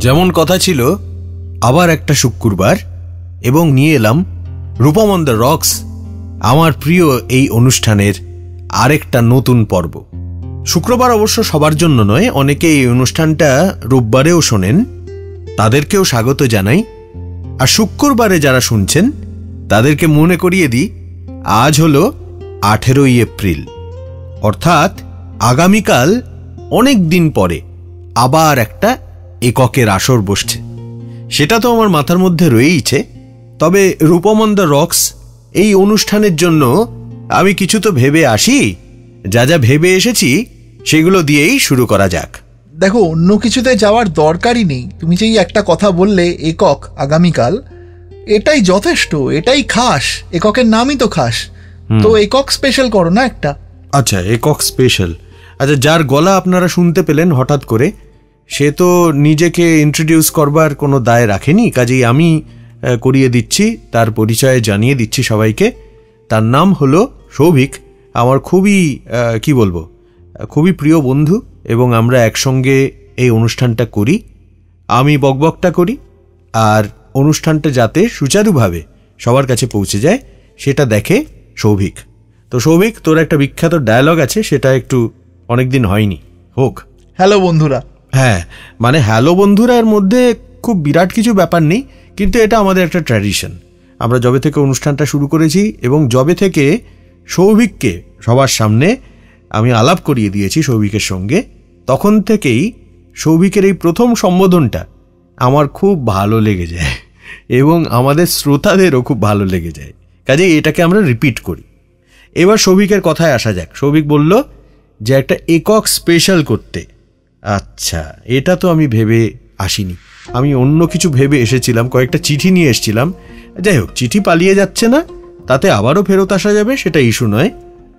যেমন কথা ছিল, আবার একটা শুক্রবার এবং নিয়ে এলাম রূপম অন দ্য রক্স, আমার প্রিয় এই অনুষ্ঠানের আরেকটা নতুন পর্ব। শুক্রবার অবশ্য সবার জন্য নয়, অনেকে এই অনুষ্ঠানটা রোববারেও শোনেন, তাদেরকেও স্বাগত জানাই। আর শুক্রবারে যারা শুনছেন তাদেরকে মনে করিয়ে দিই, আজ হলো 18ই এপ্রিল, অর্থাৎ আগামীকাল অনেক দিন পরে আবার একটা এককের আসর বসছে। সেটা তো আমার মাথার মধ্যে রয়েইছে, তবে রূপম অন দ্য রক্স এই অনুষ্ঠানের জন্য আমি কিছু তো ভেবে আসি। যা যা ভেবে এসেছি সেগুলো দিয়েই শুরু করা যাক। দেখো, অন্য কিছুতে যাওয়ার দরকারই নেই। তুমি যেই একটা কথা বললে, একক আগামীকাল, এটাই যথেষ্ট, এটাই খাস। এককের নামই তো খাস, তো একক স্পেশাল করো না একটা। আচ্ছা, একক স্পেশাল। আচ্ছা, যার গলা আপনারা শুনতে পেলেন হঠাৎ করে, সে তো নিজেকে ইন্ট্রোডিউস করবার কোনো দায় রাখেনি, কাজেই আমি করিয়ে দিচ্ছি, তার পরিচয় জানিয়ে দিচ্ছি সবাইকে। তার নাম হলো সৌভিক, আমার খুবই কি বলবো, খুবই প্রিয় বন্ধু, এবং আমরা একসঙ্গে এই অনুষ্ঠানটা করি। আমি বকবকটা করি, আর অনুষ্ঠানটা যাতে সুচারুভাবে সবার কাছে পৌঁছে যায় সেটা দেখে সৌভিক। তো সৌভিক, তোর একটা বিখ্যাত ডায়লগ আছে, সেটা একটু অনেকদিন হয়নি, হোক। হ্যালো বন্ধুরা। হ্যাঁ, মানে হ্যালো বন্ধুরা এর মধ্যে খুব বিরাট কিছু ব্যাপার নেই, কিন্তু এটা আমাদের একটা ট্র্যাডিশন। আমরা যবে থেকে অনুষ্ঠানটা শুরু করেছি এবং যবে থেকে সৌভিককে সবার সামনে আমি আলাপ করিয়ে দিয়েছি সৌভিকের সঙ্গে, তখন থেকেই সৌভিকের এই প্রথম সম্বোধনটা আমার খুব ভালো লেগে যায় এবং আমাদের শ্রোতাদেরও খুব ভালো লেগে যায়, কাজেই এটাকে আমরা রিপিট করি। এবার সৌভিকের কথায় আসা যাক। সৌভিক বলল যে একটা একক স্পেশাল করতে। আচ্ছা, এটা তো আমি ভেবে আসিনি, আমি অন্য কিছু ভেবে এসেছিলাম, কয়েকটা চিঠি নিয়ে এসেছিলাম। যাই হোক, চিঠি পালিয়ে যাচ্ছে না, তাতে আবারও ফেরত আসা যাবে, সেটা ইস্যু নয়।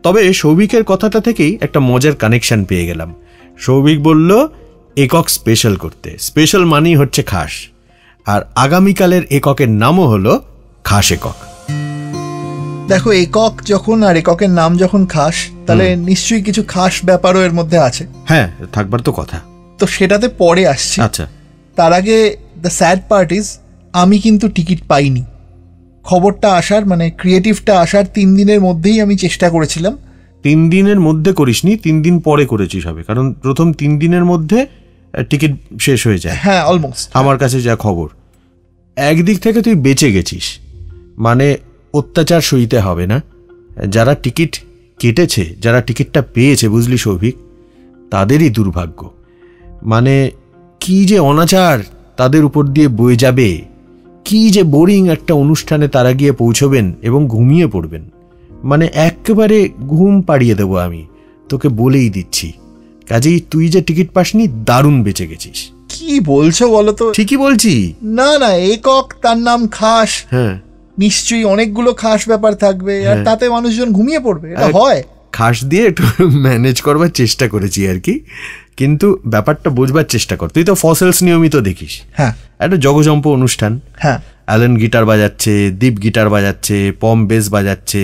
তবে সৌভিকের কথাটা থেকেই একটা মজার কানেকশন পেয়ে গেলাম। সৌভিক বলল একক স্পেশাল করতে, স্পেশাল মানেই হচ্ছে খাস, আর আগামীকালের এককের নামও হলো খাস একক। দেখো, একক যখন আর এককের নাম যখন খাস, তাহলে নিশ্চয়ই কিছু খাস ব্যাপারও এর মধ্যে আছে। হ্যাঁ, থাকবার তো কথা। তো সেটাতে পরে আসছে। আচ্ছা, তার আগে দ্য স্যাড পার্ট ইজ, আমি কিন্তু টিকিট পাইনি। খবরটা আসার, মানে ক্রিয়েটিভটা আসার 3 দিনের মধ্যেই আমি চেষ্টা করেছিলাম। 3 দিনের মধ্যে করিসনি, 3 দিন পরে করেছিস হবে, কারণ প্রথম 3 দিনের মধ্যে টিকিট শেষ হয়ে যায়। হ্যাঁ, অলমোস্ট। আমার কাছে যা খবর, একদিক থেকে তুই বেঁচে গেছিস, মানে অত্যাচার সইতে হবে না। যারা টিকিট কেটেছে, যারা টিকিটটা পেয়েছে, বুঝলি সৌভিক, তাদেরই দুর্ভাগ্য। মানে কি যে অনাচার তাদের উপর দিয়ে বয়ে যাবে, কি যে বোরিং একটা অনুষ্ঠানে তারা গিয়ে পৌঁছবেন এবং ঘুমিয়ে পড়বেন। মানে একেবারে ঘুম পাড়িয়ে দেবো আমি, তোকে বলেই দিচ্ছি। কাজেই তুই যে টিকিট পাসনি, দারুণ বেঁচে গেছিস। কি বলছো বলো তো? ঠিকই বলছি। না না, একক, তার নাম খাস, হ্যাঁ, নিশ্চয়ই অনেকগুলো খাস ব্যাপার থাকবে, আর তাতে মানুষজন ঘুমিয়ে পড়বে, এটা হয়। খাস দিয়ে একটু ম্যানেজ করবার চেষ্টা করেছি আর কি, কিন্তু ব্যাপারটা বুঝবার চেষ্টা কর। তুই তো ফসেলস নিয়মিত দেখিস। হ্যাঁ, একটা জগজম্প অনুষ্ঠান। হ্যাঁ, অ্যালেন গিটার বাজাচ্ছে, দীপ গিটার বাজাচ্ছে, পম বেস বাজাচ্ছে,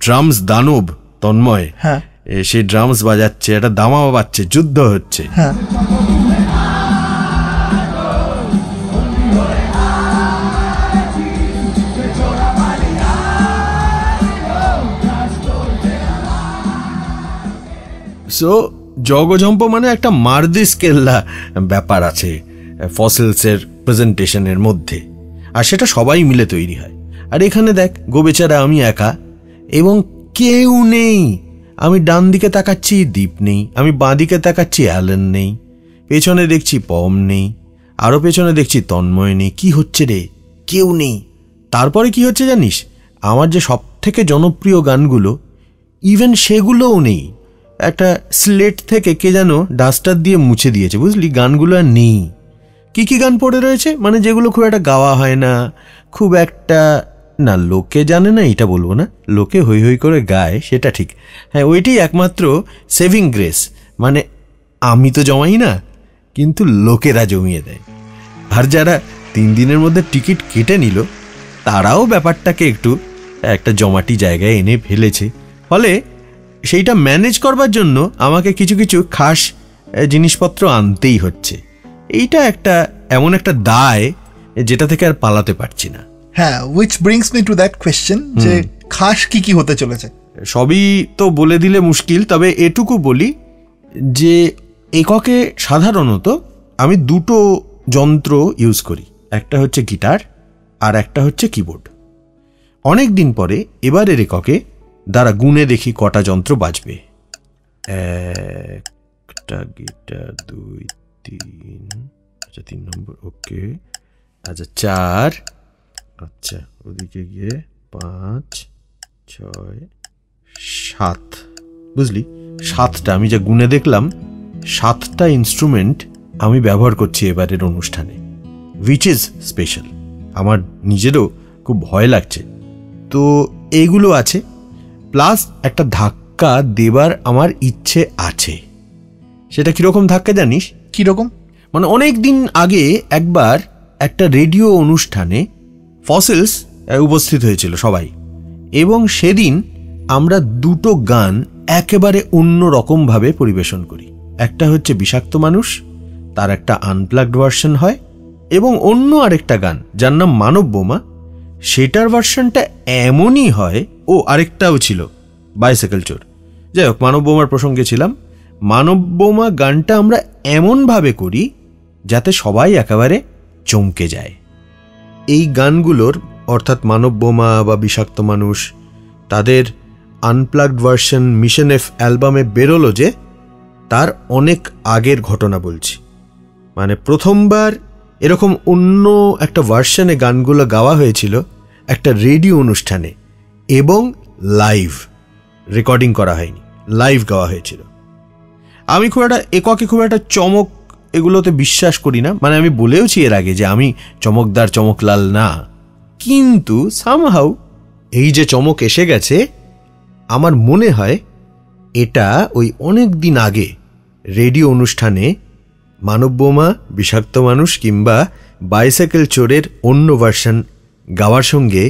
ড্রামস দানব তন্ময়, হ্যাঁ, সে ড্রামস বাজাচ্ছে, একটা দামামা বাজছে, যুদ্ধ হচ্ছে। হ্যাঁ, সো জগজম্প মানে একটা মারদিস কেল্লা ব্যাপার আছে ফসেলসের প্রেজেন্টেশনের মধ্যে, আর সেটা সবাই মিলে তৈরি হয়। আর এখানে দেখ, গোবেচারা আমি একা এবং কেউ নেই। আমি ডান দিকে তাকাচ্ছি, দীপ নেই, আমি বাঁ দিকে তাকাচ্ছি, অ্যালেন নেই, পেছনে দেখছি পম নেই, আরও পেছনে দেখছি তন্ময় নেই। কি হচ্ছে রে? কেউ নেই। তারপরে কি হচ্ছে জানিস? আমার যে সব থেকে জনপ্রিয় গানগুলো, ইভেন সেগুলোও নেই। একটা স্লেট থেকে কে যেন ডাস্টার দিয়ে মুছে দিয়েছে, বুঝলি, গানগুলো আর নেই। কি কি গান পড়ে রয়েছে, মানে যেগুলো খুব একটা গাওয়া হয় না, খুব একটা, না লোকে জানে না এটা বলবো না, লোকে হই হই করে গায় সেটা ঠিক, হ্যাঁ ওইটাই একমাত্র সেভিং গ্রেস, মানে আমি তো জমাই না, কিন্তু লোকেরা জমিয়ে দেয়। আর যারা 3 দিনের মধ্যে টিকিট কেটে নিল, তারাও ব্যাপারটাকে একটু একটা জমাটি জায়গায় এনে ফেলেছে। ফলে সেইটা ম্যানেজ করবার জন্য আমাকে কিছু কিছু খাস জিনিসপত্র আনতেই হচ্ছে। এইটা এমন একটা দায় যেটা থেকে আর পালাতে পারছি না। হ্যাঁ, which brings me to that question, যে খাস কি হতে চলেছে? সবই তো বলে দিলে মুশকিল, তবে এটুকু বলি যে এককে সাধারণত আমি দুটো যন্ত্র ইউজ করি, একটা হচ্ছে গিটার আর একটা হচ্ছে কিবোর্ড। অনেক দিন পরে এবারের এককে দ্বারা গুণে দেখি কটা যন্ত্র বাজবে। একটা গিটার, 2 3, আচ্ছা 3 নম্বর, ওকে, আচ্ছা 4, আচ্ছা ওদিকে গিয়ে 5 6 7, বুঝলি 7টা আমি যা গুণে দেখলাম, 7টা ইনস্ট্রুমেন্ট আমি ব্যবহার করছি এবারের অনুষ্ঠানে, উইচ ইজ স্পেশাল। আমার নিজেরও খুব ভয় লাগছে। তো এইগুলো আছে, প্লাস একটা ধাক্কা দেবার আমার ইচ্ছে আছে। সেটা কিরকম ধাক্কা জানিস? কিরকম? মানে অনেক দিন আগে একবার একটা রেডিও অনুষ্ঠানে ফসিলস উপস্থিত হয়েছিল সবাই, এবং সেদিন আমরা দুটো গান একেবারে অন্য রকমভাবে পরিবেশন করি। একটা হচ্ছে বিষাক্ত মানুষ, তার একটা আনপ্লাগড ভার্সন হয়, এবং অন্য আরেকটা গান যার নাম মানব বোমা, সেটার ভার্সনটা এমনই হয়। ও আরেকটাও ছিল বাইসাইকেল চোর। যাই হোক, মানব বোমার প্রসঙ্গে ছিলাম। মানব বোমা গানটা আমরা এমনভাবে করি যাতে সবাই একেবারে চমকে যায়। এই গানগুলোর, অর্থাৎ মানব বোমা বা বিষাক্ত মানুষ, তাদের আনপ্লাগড ভার্সন মিশন এফ অ্যালবামে বেরোলো যে, তার অনেক আগের ঘটনা বলছি। মানে প্রথমবার এরকম অন্য একটা ভার্সনে গানগুলো গাওয়া হয়েছিল একটা রেডিও অনুষ্ঠানে, এবং লাইভ রেকর্ডিং করা হয়নি, লাইভ গাওয়া হয়েছিল। আমি এককে খুব একটা চমক এগুলোতে বিশ্বাস করি না। মানে আমি বলেওছি এর আগে যে আমি চমকদার চমকলাল না, কিন্তু সামহাউ এই যে চমক এসে গেছে, আমার মনে হয় এটা ওই অনেক দিন আগে রেডিও অনুষ্ঠানে মানব বোমা, বিষাক্ত মানুষ কিংবা বাইসাইকেল চোরের অন্য ভার্সন গাওয়ার সঙ্গে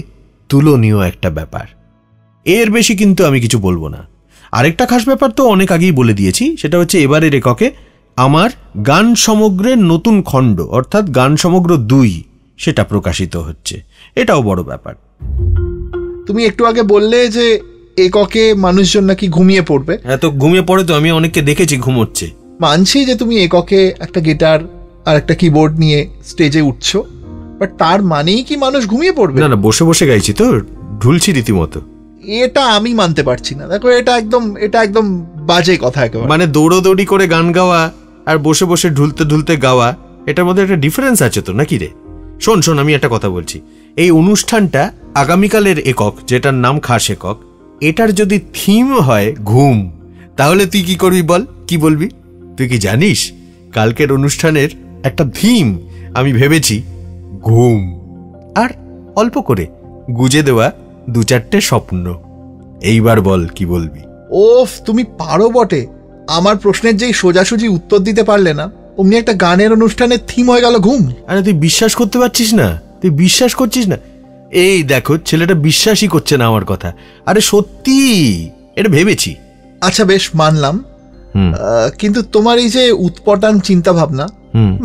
তুলনীয় একটা ব্যাপার। এর বেশি কিন্তু আমি কিছু বলবো না। আরেকটা খাস ব্যাপার তো অনেক আগেই বলে দিয়েছি, সেটা হচ্ছে এবারের এককে আমার গান সমগ্রের নতুন খণ্ড, অর্থাৎ গান সমগ্র 2 সেটা প্রকাশিত হচ্ছে। এটাও বড় ব্যাপার। তুমি একটু আগে বললে যে এককে মানুষজন নাকি ঘুমিয়ে পড়বে। হ্যাঁ, তো ঘুমিয়ে পড়ে তো, আমি অনেককে দেখেছি ঘুমোচ্ছে। মানছি যে তুমি এককে একটা গিটার আর একটা কিবোর্ড নিয়ে স্টেজে উঠছো, বাট তার মানেই কি মানুষ ঘুমিয়ে পড়বে? না, বসে বসে গাইছি তো, ঢুলছি রীতিমতো। এটা আমি মানতে পারছি না। দেখো, এটা একদম বাজে কথা একেবারে। মানে দৌড়োদৌড়ি করে গান গাওয়া আর বসে বসে ঢুলতে ঢুলতে গাওয়া, এটার মধ্যে একটা ডিফারেন্স আছে তো, নাকি রে? শোন, আমি একটা কথা বলছি। এই অনুষ্ঠানটা আগামীকালের একক, যেটার নাম খাস একক, এটার যদি থিম হয় ঘুম, তাহলে তুই কি করবি বল? কি বলবি? তুই কি জানিস কালকের অনুষ্ঠানের একটা থিম আমি ভেবেছি ঘুম, আর অল্প করে গুজে দেওয়া 2-4টে স্বপ্ন। এইবার বল কি বলবি? ওফ, তুমি পারো বটে। আমার প্রশ্নের যেই সোজাসুজি উত্তর দিতে পারলে না, অমনি একটা গানের অনুষ্ঠানের থিম হয়ে গেল ঘুম। আরে তুই বিশ্বাস করতে পারছিস না? তুই বিশ্বাস করছিস না? এই দেখো, ছেলেটা বিশ্বাসই করছে না আমার কথা। আরে সত্যি, এটা ভেবেছি। আচ্ছা বেশ, মানলাম। কিন্তু তোমার এই যে উৎপটাং চিন্তা ভাবনা,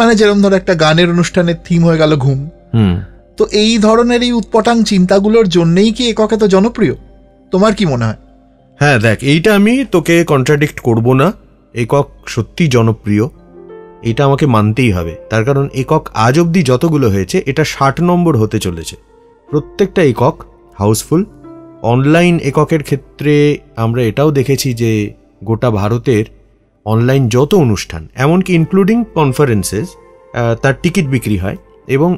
মানে যেরকম ধরো একটা গানের অনুষ্ঠানের থিম হয়ে গেল ঘুম, তো এই ধরনের এই উৎপটাং চিন্তাগুলোর জন্যই কি এককে তো জনপ্রিয়? তোমার কি মনে হয়? হ্যাঁ দেখ, এইটা আমি তোকে কন্ট্রাডিক্ট করব না। একক সত্যি জনপ্রিয়, এটা আমাকে মানতেই হবে। তার কারণ একক আজ অবধি যতগুলো হয়েছে, এটা 60 নম্বর হতে চলেছে। প্রত্যেকটা একক হাউসফুল। অনলাইন এককের ক্ষেত্রে আমরা এটাও দেখেছি যে গোটা ভারতের অনলাইন যত অনুষ্ঠান, এমনকি ইনক্লুডিং কনফারেন্সেস, তার টিকিট বিক্রি হয়, এবং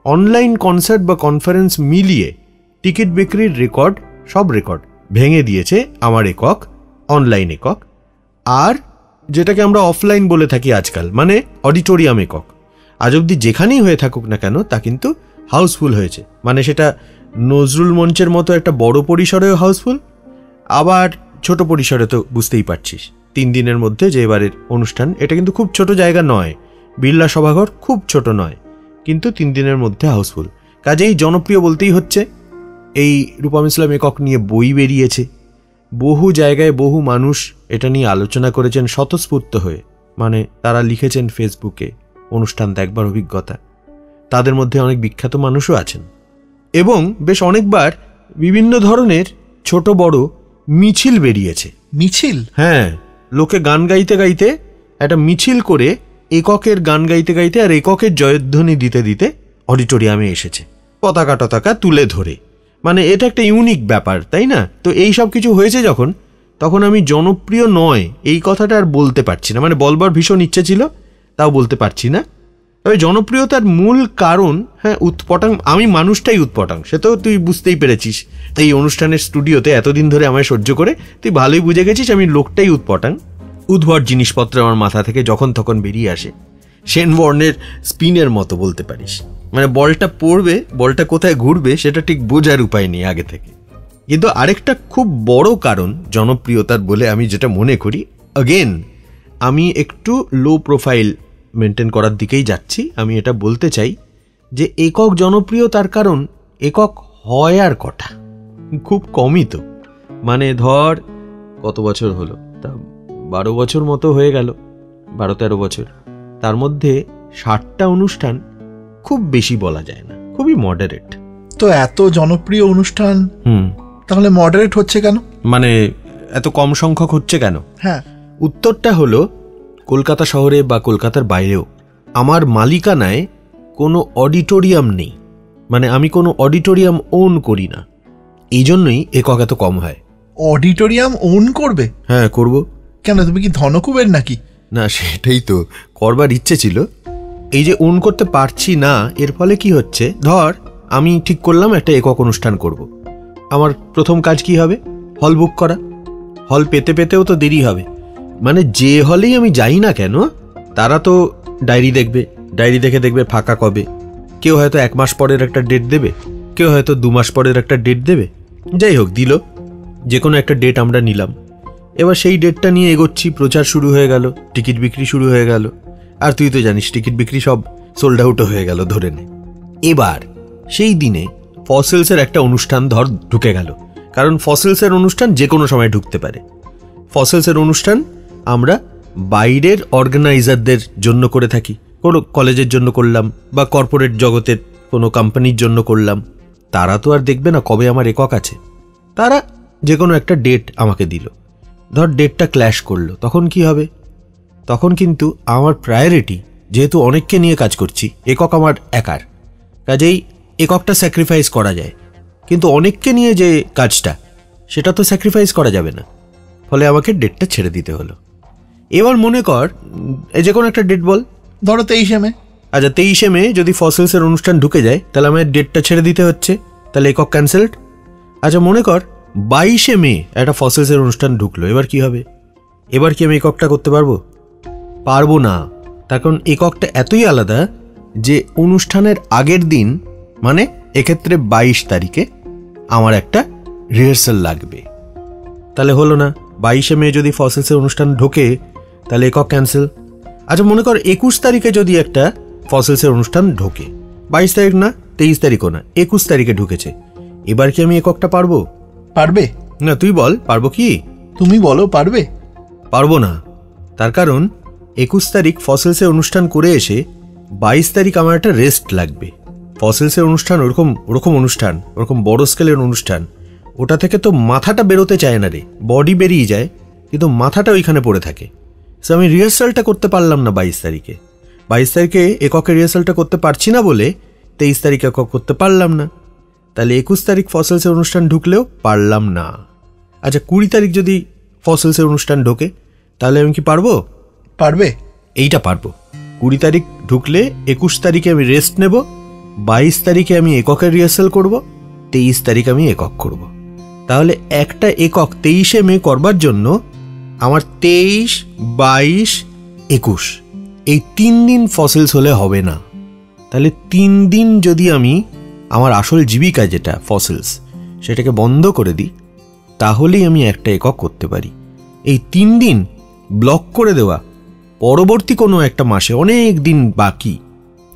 অনলাইন কনসার্ট বা কনফারেন্স মিলিয়ে টিকিট বিক্রির রেকর্ড, সব রেকর্ড ভেঙে দিয়েছে আমার একক, অনলাইন একক। আর যেটাকে আমরা অফলাইন বলে থাকি আজকাল, মানে অডিটোরিয়াম একক, আজ অবধি যেখানেই হয়ে থাকুক না কেন, তা কিন্তু হাউসফুল হয়েছে। মানে সেটা নজরুল মঞ্চের মতো একটা বড় পরিসরেও হাউসফুল, আবার ছোট পরিসরে তো বুঝতেই পারছিস 3 দিনের মধ্যে যে এবারের অনুষ্ঠান, এটা কিন্তু খুব ছোট জায়গা নয়, বিড়লা সভাঘর খুব ছোট নয়, কিন্তু 3 দিনের মধ্যে হাউসফুল। কাজেই জনপ্রিয় বলতেই হচ্ছে। এই রূপম ইসলাম একক নিয়ে বই বেরিয়েছে, বহু জায়গায় বহু মানুষ এটা নিয়ে আলোচনা করেছেন স্বতঃস্ফূর্ত হয়ে। মানে তারা লিখেছেন ফেসবুকে, অনুষ্ঠান দেখবার অভিজ্ঞতা। তাদের মধ্যে অনেক বিখ্যাত মানুষও আছেন এবং বেশ অনেকবার বিভিন্ন ধরনের ছোট বড় মিছিল বেরিয়েছে। মিছিল? হ্যাঁ, লোকে গান গাইতে গাইতে একটা মিছিল করে এককের গান গাইতে গাইতে আর এককের জয়ধ্বনি দিতে দিতে অডিটোরিয়ামে এসেছে, পতাকা টতাকা তুলে ধরে। মানে এটা একটা ইউনিক ব্যাপার, তাই না? তো এই সব কিছু হয়েছে যখন, তখন আমি জনপ্রিয় নয় এই কথাটা আর বলতে পারছি না। মানে বলবার ভীষণ ইচ্ছে ছিল, তাও বলতে পারছি না। তবে জনপ্রিয়তার মূল কারণ, হ্যাঁ, উৎপটাং, আমি মানুষটাই উৎপটাং, সে তো তুই বুঝতেই পেরেছিস। এই অনুষ্ঠানের স্টুডিওতে এতদিন ধরে আমায় সহ্য করে তুই ভালোই বুঝে গেছিস আমি লোকটাই উৎপটাং। উদ্ভট জিনিসপত্র আমার মাথা থেকে যখন তখন বেরিয়ে আসে, শেন ওয়ার্নের স্পিনের মতো বলতে পারিস। মানে বলটা পড়বে, বলটা কোথায় ঘুরবে সেটা ঠিক বোঝার উপায় নেই আগে থেকে। কিন্তু আরেকটা খুব বড় কারণ জনপ্রিয়তার বলে আমি যেটা মনে করি, অগেন আমি একটু লো প্রোফাইল মেনটেন করার দিকেই যাচ্ছি, আমি এটা বলতে চাই যে একক জনপ্রিয় তার কারণ একক হয় আর কটা, খুব কমই তো। মানে ধর কত বছর হলো, তা 12 বছর মতো হয়ে গেল, 12-13 বছর। তার মধ্যে 60টা অনুষ্ঠান খুব বেশি বলা যায় না, খুবই মডারেট। তো এত জনপ্রিয় অনুষ্ঠান তাহলে মডারেট হচ্ছে কেন? মানে এত কম সংখ্যক হচ্ছে কেন? হ্যাঁ, উত্তরটা হলো কলকাতা শহরে বা কলকাতার বাইরেও আমার মালিকানায় কোনো অডিটোরিয়াম নেই। মানে আমি কোনো অডিটোরিয়াম ওন করি না, এই জন্যই একক এত কম হয়। অডিটোরিয়াম ওন করবে? হ্যাঁ, করব। কেন, তুমি কি ধনকুবের নাকি? না, সেটাই তো করবার ইচ্ছে ছিল। এই যে ওন করতে পারছি না, এর ফলে কি হচ্ছে, ধর আমি ঠিক করলাম একটা একক অনুষ্ঠান করব। আমার প্রথম কাজ কি হবে? হল বুক করা। হল পেতে পেতেও তো দেরি হবে। মানে যে হলেই আমি যাই না কেন, তারা তো ডায়েরি দেখবে, ডায়েরি দেখে দেখবে ফাঁকা কবে। কেউ হয়তো 1 মাস পরের একটা ডেট দেবে, কেউ হয়তো 2 মাস পরের একটা ডেট দেবে। যাই হোক, দিল, যে কোনো একটা ডেট আমরা নিলাম। এবার সেই ডেটটা নিয়ে এগোচ্ছি, প্রচার শুরু হয়ে গেল, টিকিট বিক্রি শুরু হয়ে গেল। আর তুই তো জানিস টিকিট বিক্রি সব সোল্ড আউটও হয়ে গেল ধরে নে। এবার সেই দিনে ফসিলসের একটা অনুষ্ঠান ধর ঢুকে গেল, কারণ ফসিলসের অনুষ্ঠান যে কোনো সময় ঢুকতে পারে। ফসিলসের অনুষ্ঠান আমরা বাইরের অর্গানাইজারদের জন্য করে থাকি, কোনো কলেজের জন্য করলাম বা কর্পোরেট জগতের কোনো কোম্পানির জন্য করলাম। তারা তো আর দেখবে না কবে আমার একক আছে, তারা যে কোনো একটা ডেট আমাকে দিল। ধর ডেটটা ক্ল্যাশ করলো, তখন কি হবে? তখন কিন্তু আমার প্রায়োরিটি, যেহেতু অনেককে নিয়ে কাজ করছি, একক আমার একার, কাজেই এককটা স্যাক্রিফাইস করা যায়, কিন্তু অনেককে নিয়ে যে কাজটা, সেটা তো স্যাক্রিফাইস করা যাবে না। ফলে আমাকে ডেটটা ছেড়ে দিতে হলো। এবার মনে কর যে কোনো একটা ডেট বল, ধরো 23শে মে। আচ্ছা, 23শে মে যদি ফসিলসের অনুষ্ঠান ঢুকে যায়, তাহলে আমার ডেটটা ছেড়ে দিতে হচ্ছে, তাহলে একক ক্যান্সেলড। আচ্ছা, মনে কর 22শে মে একটা ফসিলসের অনুষ্ঠান ঢুকলো, এবার কি হবে? এবার কি আমি এককটা করতে পারবো? পারবো না। তার কারণ এককটা এতই আলাদা যে অনুষ্ঠানের আগের দিন, মানে এক্ষেত্রে 22 তারিখে আমার একটা রিহার্সাল লাগবে। তাহলে হলো না। 22শে মে যদি ফসিলসের অনুষ্ঠান ঢোকে, তাহলে একক ক্যান্সেল। আচ্ছা, মনে কর 21 তারিখে যদি একটা ফসিলসের অনুষ্ঠান ঢোকে, 22 তারিখ না, 23 তারিখও না, 21 তারিখে ঢুকেছে, এবার কি আমি এককটা পারবো? পারবে না, তুই বল, পারবো কি? তুমি বলো, পারবে? পারবো না। তার কারণ 21 তারিখ ফসিলসের অনুষ্ঠান করে এসে 22 তারিখ আমার একটা রেস্ট লাগবে। ফসিলসের অনুষ্ঠান ওরকম অনুষ্ঠান, ওরকম বড় স্কেলের অনুষ্ঠান, ওটা থেকে তো মাথাটা বেরোতে চায় না রে, বডি বেরিয়ে যায় কিন্তু মাথাটা ওইখানে পড়ে থাকে। সো আমি রিহার্সালটা করতে পারলাম না 22 তারিখে। 22 তারিখে এককের রিহার্সালটা করতে পারছি না বলে 23 তারিখে একক করতে পারলাম না। তাহলে 21 তারিখ ফসিলসের অনুষ্ঠান ঢুকলেও পারলাম না। আচ্ছা, 20 তারিখ যদি ফসিলসের অনুষ্ঠান ঢোকে, তাহলে আমি কি পারবো? পারবে। এইটা পারবো। 20 তারিখ ঢুকলে 21 তারিখে আমি রেস্ট নেব, 22 তারিখে আমি এককের রিহার্সাল করব, 23 তারিখ আমি একক করব। তাহলে একটা একক 23শে মে করবার জন্য আমার 23, 22, 21 এই 3 দিন ফসিলস হলে হবে না। তাহলে 3 দিন যদি আমি আমার আসল জীবিকা যেটা ফসিলস, সেটাকে বন্ধ করে দিই, তাহলেই আমি একটা একক করতে পারি। এই 3 দিন ব্লক করে দেওয়া, পরবর্তী কোনো একটা মাসে অনেক দিন বাকি,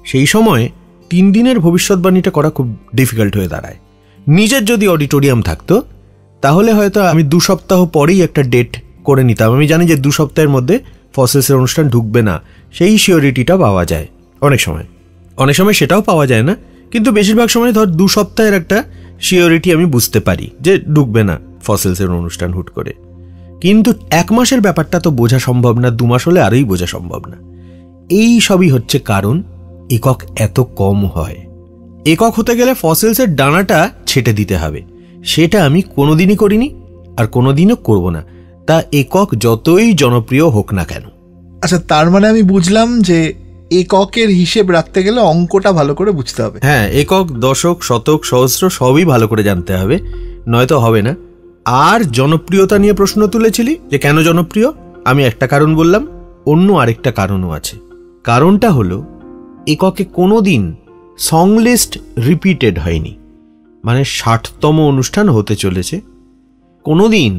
সেই সময় 3 দিনের ভবিষ্যৎবাণীটা করা খুব ডিফিকাল্ট হয়ে দাঁড়ায়। নিজের যদি অডিটোরিয়াম থাকতো, তাহলে হয়তো আমি 2 সপ্তাহ পরেই একটা ডেট করে নিতাম। আমি জানি যে 2 সপ্তাহের মধ্যে ফসিলসের অনুষ্ঠান ঢুকবে না, সেই সিওরিটিটা পাওয়া যায়। অনেক সময় সেটাও পাওয়া যায় না, কিন্তু বেশিরভাগ সময় ধর 2 সপ্তাহের একটা শিওরিটি আমি বুঝতে পারি যে ঢুকবে না ফসিলসের অনুষ্ঠান হুট করে। কিন্তু 1 মাসের ব্যাপারটা তো বোঝা সম্ভব না, 2 মাস হলে আরই বোঝা সম্ভব না। এই সবই হচ্ছে কারণ একক এত কম হয়। একক হতে গেলে ফসিলসের ডানাটা ছেটে দিতে হবে, সেটা আমি কোনোদিনই করিনি আর কোনোদিনও করব না, তা একক যতই জনপ্রিয় হোক না কেন। আচ্ছা, তার মানে আমি বুঝলাম যে এককের হিসেব রাখতে গেলে অঙ্কটা ভালো করে বুঝতে হবে। হ্যাঁ, একক, দশক, শতক, সহস্র সবই ভালো করে জানতে হবে, নয়তো হবে না। আর জনপ্রিয়তা নিয়ে প্রশ্ন তুলেছিলি যে কেন জনপ্রিয়, আমি একটা কারণ বললাম, অন্য আরেকটা কারণও আছে। কারণটা হলো এককে কোনোদিন সং লিস্ট রিপিটেড হয়নি, মানে 60তম অনুষ্ঠান হতে চলেছে, কোনোদিন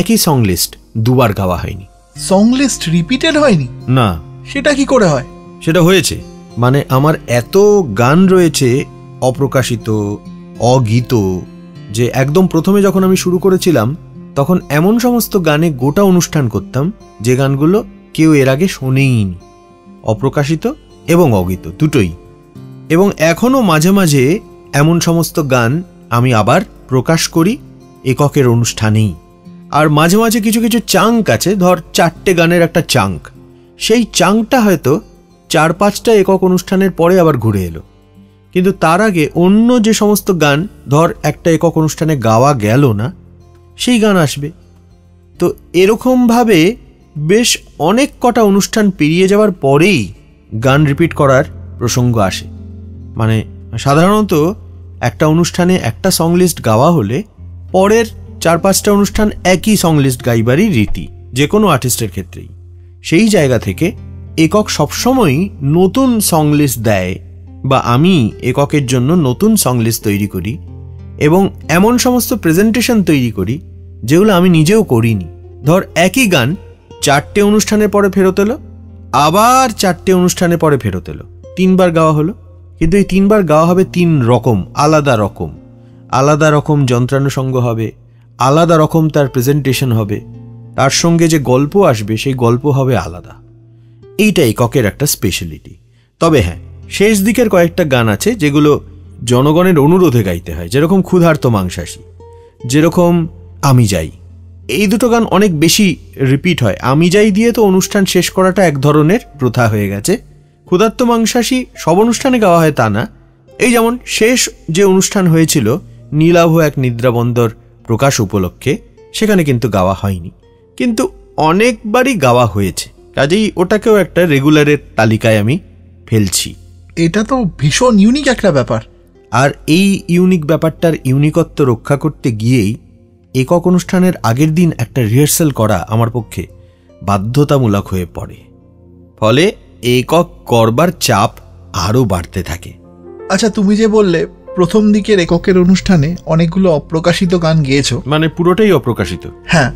একই সং লিস্ট 2 বার গাওয়া হয়নি। সং লিস্ট রিপিটেড হয়নি? না। সেটা কি করে হয়? সেটা হয়েছে, মানে আমার এত গান রয়েছে অপ্রকাশিত, অগীত, যে একদম প্রথমে যখন আমি শুরু করেছিলাম তখন এমন সমস্ত গানে গোটা অনুষ্ঠান করতাম যে গানগুলো কেউ এর আগে শোনেইনি, অপ্রকাশিত এবং অগীত দুটোই। এবং এখনও মাঝে মাঝে এমন সমস্ত গান আমি আবার প্রকাশ করি এককের অনুষ্ঠানেই। আর মাঝে মাঝে কিছু কিছু চাঙ্ক আছে, ধর 4টে গানের একটা চাঙ্ক, সেই চাঙ্কটা হয়তো 4-5টা একক অনুষ্ঠানের পরে আবার ঘুরে এলো, কিন্তু তার আগে অন্য যে সমস্ত গান ধর একটা একক অনুষ্ঠানে গাওয়া গেল না সেই গান আসবে। তো এরকমভাবে বেশ অনেক কটা অনুষ্ঠান পেরিয়ে যাওয়ার পরেই গান রিপিট করার প্রসঙ্গ আসে। মানে সাধারণত একটা অনুষ্ঠানে একটা সং লিস্ট গাওয়া হলে পরের 4-5টা অনুষ্ঠান একই সং লিস্ট গাইবারই রীতি, যে কোনো আর্টিস্টের ক্ষেত্রেই। সেই জায়গা থেকে একক সবসময়ই নতুন সং লিস্ট দেয়, বা আমি এককের জন্য নতুন সং লিস্ট তৈরি করি এবং এমন সমস্ত প্রেজেন্টেশন তৈরি করি যেগুলো আমি নিজেও করিনি। ধর একই গান 4টে অনুষ্ঠানের পরে ফেরত এলো, আবার 4টে অনুষ্ঠানের পরে ফেরত এলো, 3 বার গাওয়া হলো, কিন্তু এই 3 বার গাওয়া হবে 3 রকম, আলাদা রকম যন্ত্রানুষঙ্গ হবে, আলাদা রকম তার প্রেজেন্টেশন হবে, তার সঙ্গে যে গল্প আসবে সেই গল্প হবে আলাদা। এইটা এককের একটা স্পেশালিটি। তবে হ্যাঁ, শেষ দিকের কয়েকটা গান আছে যেগুলো জনগণের অনুরোধে গাইতে হয়, যেরকম ক্ষুধার্ত মাংসাশী, যেরকম আমি যাই। এই দুটো গান অনেক বেশি রিপিট হয়। আমি যাই দিয়ে তো অনুষ্ঠান শেষ করাটা এক ধরনের প্রথা হয়ে গেছে। ক্ষুধার্ত মাংসাশী সব অনুষ্ঠানে গাওয়া হয় তা না। এই যেমন শেষ যে অনুষ্ঠান হয়েছিল নীলাভ এক নিদ্রাবন্দর প্রকাশ উপলক্ষে, সেখানে কিন্তু গাওয়া হয়নি, কিন্তু অনেকবারই গাওয়া হয়েছে, কাজেই ওটাকেও একটা রেগুলারের তালিকায় আমি ফেলছি। এটা তো ভীষণ ইউনিক একটা ব্যাপার। আর এই ইউনিক ব্যাপারটার ইউনিকত্ব রক্ষা করতে গিয়েই একক অনুষ্ঠানের আগের দিন একটা রিহার্সাল করা আমার পক্ষে বাধ্যতামূলক হয়ে পড়ে, ফলে একক করবার চাপ আরও বাড়তে থাকে। আচ্ছা, তুমি যে বললে প্রথম দিকের এককের অনুষ্ঠানে অনেকগুলো অপ্রকাশিত গান গেয়েছো, মানে পুরোটাই অপ্রকাশিত। হ্যাঁ,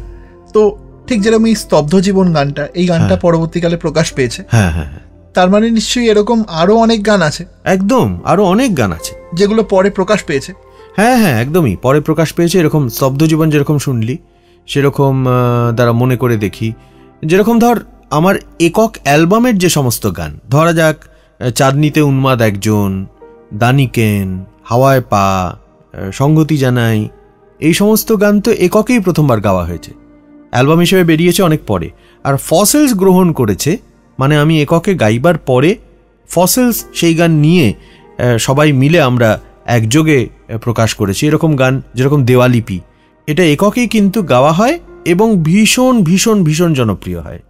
তো ঠিক যেরকম এই স্তব্ধ জীবন গানটা, এই গানটা পরবর্তীকালে প্রকাশ পেয়েছে। হ্যাঁ হ্যাঁ, তার মানে নিশ্চয়ই এরকম আরো অনেক গান আছে। একদম, আরো অনেক গান আছে যেগুলো পরে প্রকাশ পেয়েছে। হ্যাঁ হ্যাঁ, একদমই পরে প্রকাশ পেয়েছে। এরকম স্তব্ধ জীবন যেরকম শুনলি, সেরকম দ্বারা মনে করে দেখি, যেরকম ধর আমার একক অ্যালবামের যে সমস্ত গান, ধরা যাক চাঁদনিতে উন্মাদ একজন, দানিকেন, হাওয়ায় পা, সংগতি জানাই, এই সমস্ত গান তো এককেই প্রথমবার গাওয়া হয়েছে, অ্যালবাম হিসেবে বেরিয়েছে অনেক পরে। আর ফসিলস গ্রহণ করেছে, মানে আমি এককে গাইবার পরে ফসিলস সেই গান নিয়ে সবাই মিলে আমরা একযোগে প্রকাশ করেছি। এরকম গান যেরকম দেওয়ালিপি, এটা এককেই কিন্তু গাওয়া হয় এবং ভীষণ ভীষণ ভীষণ জনপ্রিয় হয়।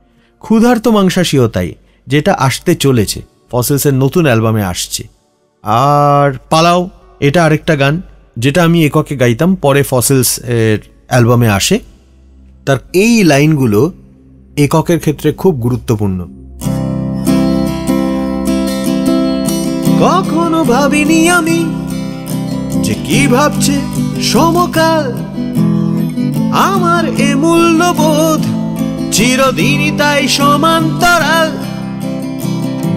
ক্ষুধার্ত মাংসাশীও তাই, যেটা আসতে চলেছে, ফসিলসের নতুন অ্যালবামে আসছে। আর পালাও, এটা আরেকটা গান যেটা আমি এককে গাইতাম, পরে ফসিলস এর অ্যালবামে আসে। তার এই লাইনগুলো এককের ক্ষেত্রে খুব গুরুত্বপূর্ণ। কখনো ভাবিনি আমি যে কি ভাবছে সমকাল, আমার এ মূল্যবোধ চিরদিনই তাই সমান্তরাল।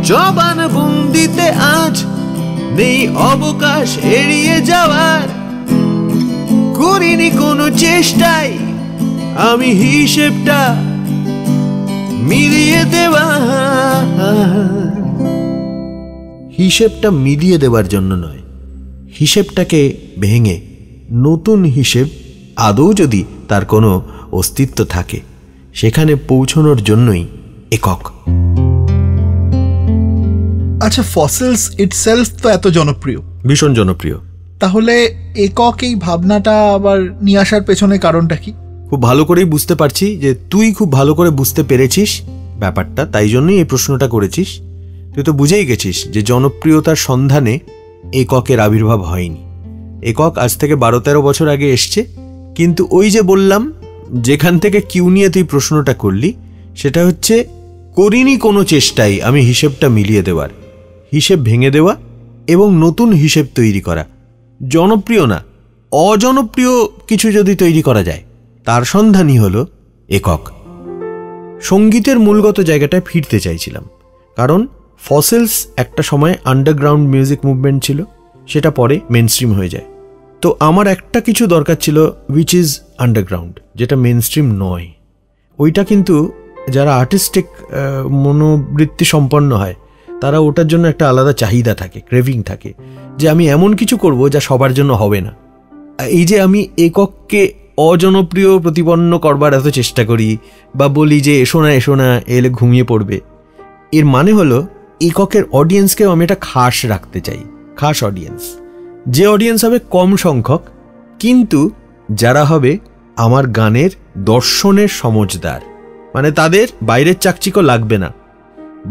জবান বন্দিতে আজ নেই অবকাশ এড়িয়ে যাওয়ার, করিনি কোনো চেষ্টাই আমি হিসেবটা মিলিয়ে দেওয়া। হিসেবটা মিলিয়ে দেওয়ার জন্য নয়, হিসেবটাকে ভেঙে নতুন হিসেব, আদৌ যদি তার কোনো অস্তিত্ব থাকে, সেখানে পৌঁছানোর জন্যই একক। আচ্ছা, ফসিলস ইটসেলফ তো এত জনপ্রিয়, ভীষণ জনপ্রিয়, তাহলে একক এই ভাবনাটা আবার নিয়ে আসার পেছনে কারণটা কি? খুব ভালো করেই বুঝতে পারছি যে তুই খুব ভালো করে বুঝতে পেরেছিস ব্যাপারটা, তাই জন্যই এই প্রশ্নটা করেছিস। তুই তো বুঝেই গেছিস যে জনপ্রিয়তার সন্ধানে এককের আবির্ভাব হয়নি। একক আজ থেকে 12-13 বছর আগে এসছে, কিন্তু ওই যে বললাম, যেখান থেকে কিউ নিয়ে তুই প্রশ্নটা করলি, সেটা হচ্ছে করিনি কোনো চেষ্টাই আমি হিসেবটা মিলিয়ে দেওয়ার, হিসেব ভেঙে দেওয়া এবং নতুন হিসেব তৈরি করা। জনপ্রিয় না, অজনপ্রিয় কিছু যদি তৈরি করা যায়, তার সন্ধানই হলো একক। সঙ্গীতের মূলগত জায়গাটায় ফিরতে চাইছিলাম, কারণ ফসিলস একটা সময় আন্ডারগ্রাউন্ড মিউজিক মুভমেন্ট ছিল, সেটা পরে মেনস্ট্রিম হয়ে যায়। তো আমার একটা কিছু দরকার ছিল উইচ ইজ আন্ডারগ্রাউন্ড, যেটা মেনস্ট্রিম নয়। ওইটা কিন্তু যারা আর্টিস্টিক মনোবৃত্তি সম্পন্ন হয়, তারা ওটার জন্য একটা আলাদা চাহিদা থাকে, ক্রেভিং থাকে, যে আমি এমন কিছু করব যা সবার জন্য হবে না। এই যে আমি একককে অজনপ্রিয় প্রতিপন্ন করবার এত চেষ্টা করি, বা বলি যে এসো না এলে ঘুমিয়ে পড়বে, এর মানে হলো এককের অডিয়েন্সকেও আমি একটা খাস রাখতে চাই, খাস অডিয়েন্স। যে অডিয়েন্স হবে কম সংখ্যক, কিন্তু যারা হবে আমার গানের দর্শনের সমজদার, মানে তাদের বাইরের চাকচিক্য লাগবে না,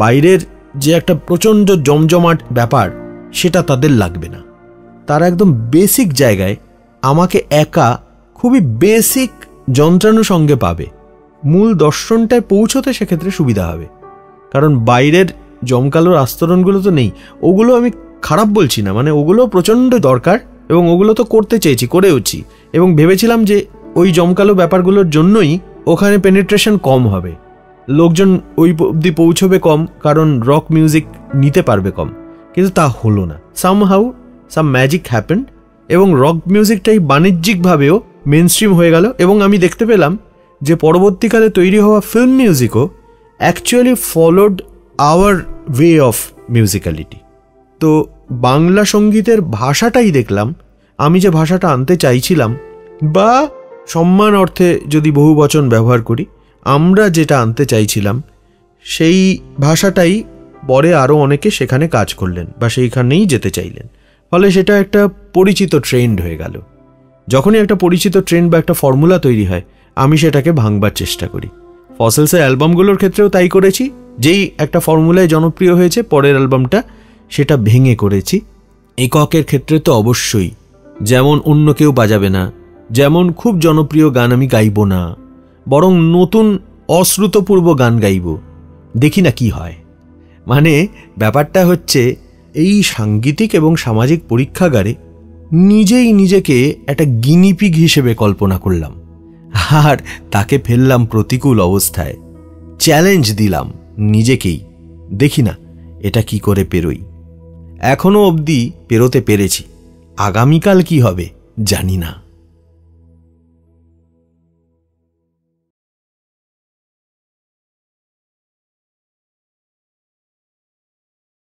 বাইরের যে একটা প্রচণ্ড জমজমাট ব্যাপার সেটা তাদের লাগবে না। তারা একদম বেসিক জায়গায় আমাকে একা খুবই বেসিক যন্ত্রাণু সঙ্গে পাবে, মূল দর্শনটায় পৌঁছতে সেক্ষেত্রে সুবিধা হবে। কারণ বাইরের জমকালোর আস্তরণগুলো তো নেই, ওগুলো আমি খারাপ বলছি না, মানে ওগুলো প্রচণ্ড দরকার এবং ওগুলো তো করতে চেয়েছি, করেওছি, এবং ভেবেছিলাম যে ওই জমকালো ব্যাপারগুলোর জন্যই ওখানে পেনিট্রেশন কম হবে, লোকজন ওই অবধি পৌঁছবে কম, কারণ রক মিউজিক নিতে পারবে কম। কিন্তু তা হলো না, সামহাউ সাম ম্যাজিক হ্যাপেন্ড, এবং রক মিউজিকটাই বাণিজ্যিকভাবেও মেনস্ট্রিম হয়ে গেল। এবং আমি দেখতে পেলাম যে পরবর্তীকালে তৈরি হওয়া ফিল্ম মিউজিকও actually followed our way of musicality. তো বাংলা সঙ্গীতের ভাষাটাই দেখলাম, আমি যে ভাষাটা আনতে চাইছিলাম, বা সম্মান অর্থে যদি বহু বচন ব্যবহার করি, আমরা যেটা আনতে চাইছিলাম, সেই ভাষাটাই পরে আরও অনেকে সেখানে কাজ করলেন বা সেইখানেই যেতে চাইলেন। ফলে সেটা একটা পরিচিত ট্রেন্ড হয়ে গেল। যখনই একটা পরিচিত ট্রেন্ড বা একটা ফর্মুলা তৈরি হয়, আমি সেটাকে ভাঙবার চেষ্টা করি। ফসিলসের অ্যালবামগুলোর ক্ষেত্রেও তাই করেছি। যেই একটা ফর্মুলায় জনপ্রিয় হয়েছে, পরের অ্যালবামটা সেটা ভেঙে করেছি। এককের ক্ষেত্রে তো অবশ্যই, যেমন অন্য কেউ বাজাবে না, যেমন খুব জনপ্রিয় গান আমি গাইব না, বরং নতুন অশ্রুতপূর্ব গান গাইব, দেখি না কি হয়। মানে ব্যাপারটা হচ্ছে, এই সাংগীতিক এবং সামাজিক পরীক্ষাগারে নিজেই নিজেকে একটা গিনিপিগ হিসেবে কল্পনা করলাম, আর তাকে ফেললাম প্রতিকূল অবস্থায়। চ্যালেঞ্জ দিলাম নিজেকেই, দেখি না এটা কি করে পেরোই। এখনো অবধি পেরোতে পেরেছি, আগামীকাল কি হবে জানি না।